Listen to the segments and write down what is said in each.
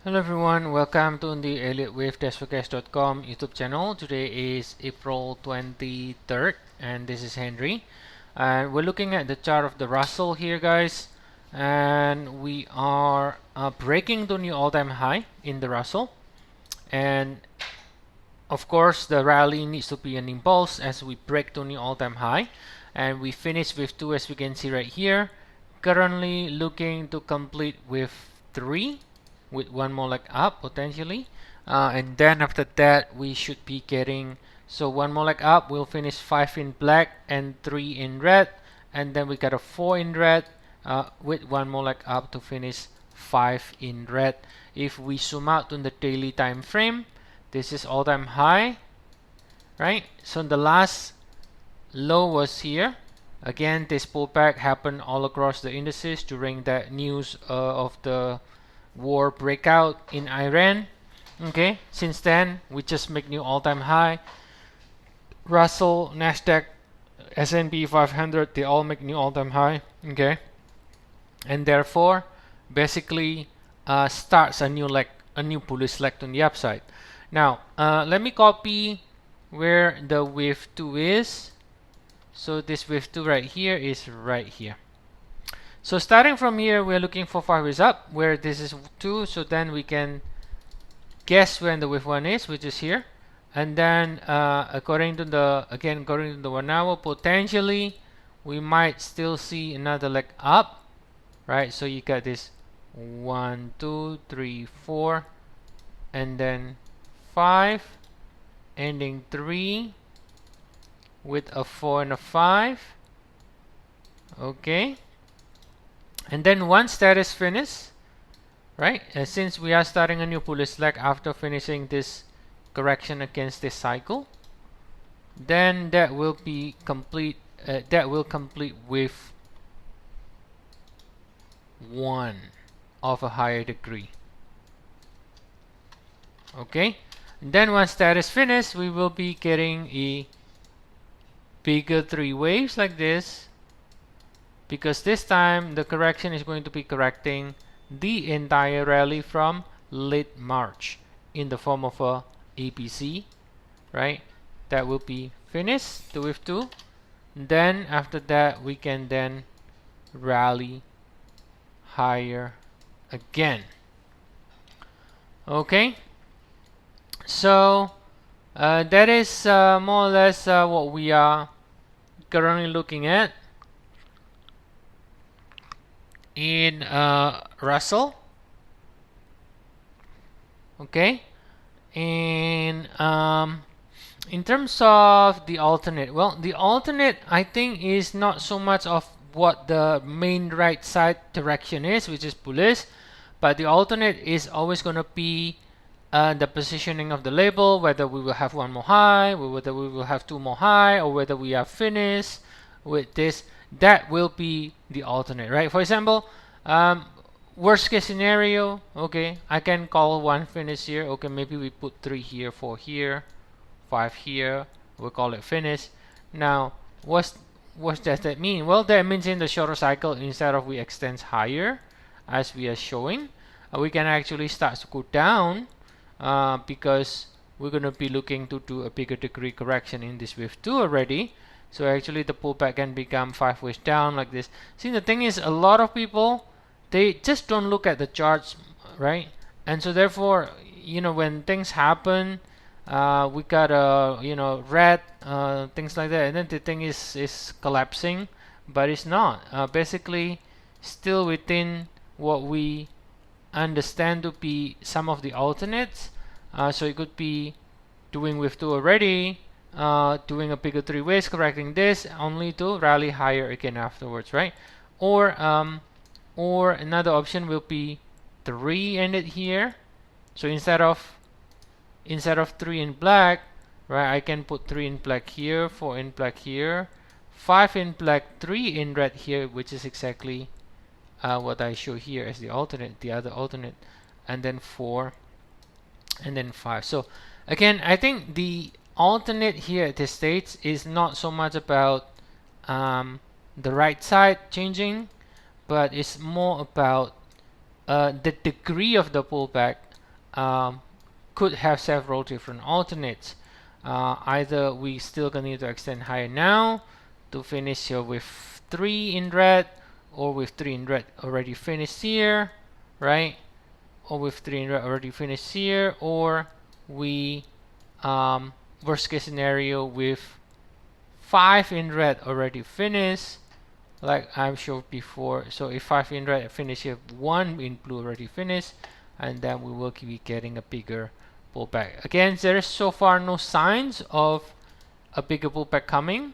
Hello everyone, welcome to the Elliottwave.com YouTube channel. Today is April 23rd and this is Henry. And we're looking at the chart of the Russell here, guys. And we are breaking the new all-time high in the Russell. And of course, the rally needs to be an impulse as we break the new all-time high. And we finish with 2 as we can see right here. Currently looking to complete with 3. With one more leg up potentially, and then after that we should be getting, so one more leg up, we'll finish 5 in black and 3 in red, and then we got a 4 in red with one more leg up to finish 5 in red. If we zoom out on the daily time frame, this is all-time high, right? So the last low was here. Again, this pullback happened all across the indices during that news of the war breakout in Iran. Okay, since then we just make new all-time high. Russell, Nasdaq, S&P 500, they all make new all-time high. Okay, and therefore basically starts a new bullish leg on the upside. Now let me copy where the wave 2 is. So this wave 2 right here is right here. So starting from here, we're looking for 5 waves up, where this is 2, so then we can guess when the wave 1 is, which is here. And then according to the 1 hour, potentially we might still see another leg up, right? So you got this 1, 2, 3, 4, and then 5, ending 3 with a 4 and a 5. Okay. And then once that is finished, right, since we are starting a new bullish leg after finishing this correction against this cycle, then that will be complete. That will complete with 1 of a higher degree. Okay, and then once that is finished, we will be getting a bigger 3 waves like this. Because this time the correction is going to be correcting the entire rally from late March in the form of a ABC, right? That will be finished, the wave 2. Then after that we can then rally higher again. Okay, so that is more or less what we are currently looking at in Russell. Okay, and in terms of the alternate, well, the alternate I think is not so much of what the main right side direction is, which is bullish, but the alternate is always going to be the positioning of the label, whether we will have 1 more high, whether we will have 2 more high, or whether we are finished with this. That will be the alternate, right? For example, worst case scenario, okay, I can call 1 finish here. Okay, maybe we put 3 here, 4 here, 5 here. We'll call it finish. Now, what does that mean? Well, that means in the shorter cycle, instead of we extend higher, as we are showing, we can actually start to go down because we're going to be looking to do a bigger degree correction in this wave 2 already. So actually the pullback can become 5 waves down like this. See, the thing is, a lot of people, they just don't look at the charts, right? And so therefore, you know, when things happen, we got red, things like that, and then the thing is collapsing, but it's not. Basically, still within what we understand to be some of the alternates. So it could be doing wave 2 already, doing a bigger 3 waves, correcting this only to rally higher again afterwards, right? Or another option will be 3 ended here. So instead of 3 in black, right, I can put 3 in black here, 4 in black here, 5 in black, 3 in red here, which is exactly what I show here as the alternate, the other alternate, and then 4 and then 5. So again, I think the alternate here at this stage is not so much about the right side changing, but it's more about the degree of the pullback could have several different alternates. Either we still continue to extend higher now to finish here with 3 in red, or with 3 in red already finished here, right? Or with 3 in red already finished here, or we worst case scenario with 5 in red already finished, like I'm showed before. So if 5 in red finish here, 1 in blue already finished, and then we will be getting a bigger pullback. Again, there is so far no signs of a bigger pullback coming,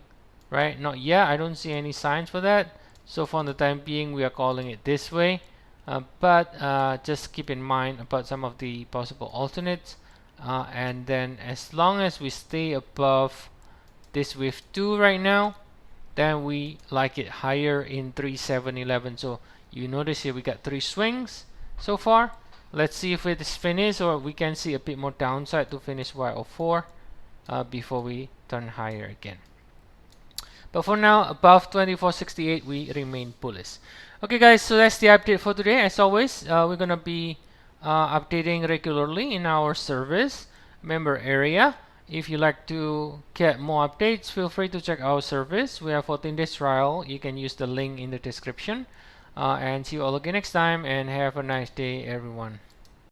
right? Not yet. I don't see any signs for that. So for the time being, we are calling it this way. But just keep in mind about some of the possible alternates. And then as long as we stay above this with 2 right now, then we like it higher in 3, 7, 11. So you notice here we got 3 swings so far. Let's see if it is finished, or we can see a bit more downside to finish Y04 before we turn higher again. But for now, above 2468, we remain bullish. Okay, guys, so that's the update for today. As always, we're gonna be updating regularly in our service member area. If you like to get more updates, feel free to check our service. We have 14 days trial. You can use the link in the description. And see you all again next time, and have a nice day, everyone.